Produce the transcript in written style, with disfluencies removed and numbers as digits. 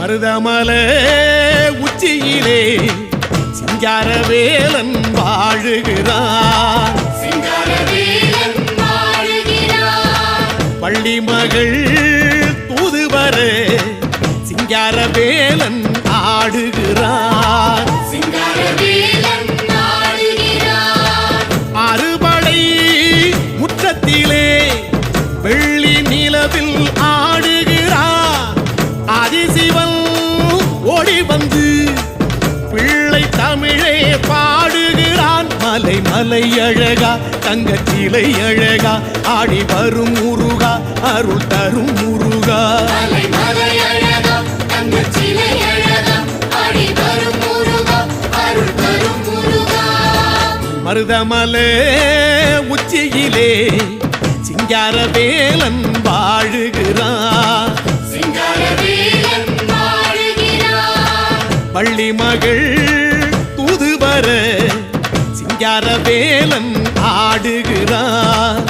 மருதமலை உச்சியிலே சிங்காரவேலன் வாழுகிறான். பள்ளி மகள் தூதுவர சிங்காரவேலன் ஆடுகிறான். அறுபடை முற்றத்திலே வெள்ளி நிலவில் ஆடுகிறான். ஆதிசிவன் ஓடி வந்து பிள்ளை தமிழே பாடுகிறான். மலை மலை அழகா தங்கச்சிலை அழகா ஆடி வரும் முருகா அருள் தரும் முருகா. மருதமலை உச்சியிலே சிங்காரவேலன் வாழுகிறான். பள்ளி மகள் தூதுவர சிங்காரவேலன் ஆடுகிறான்.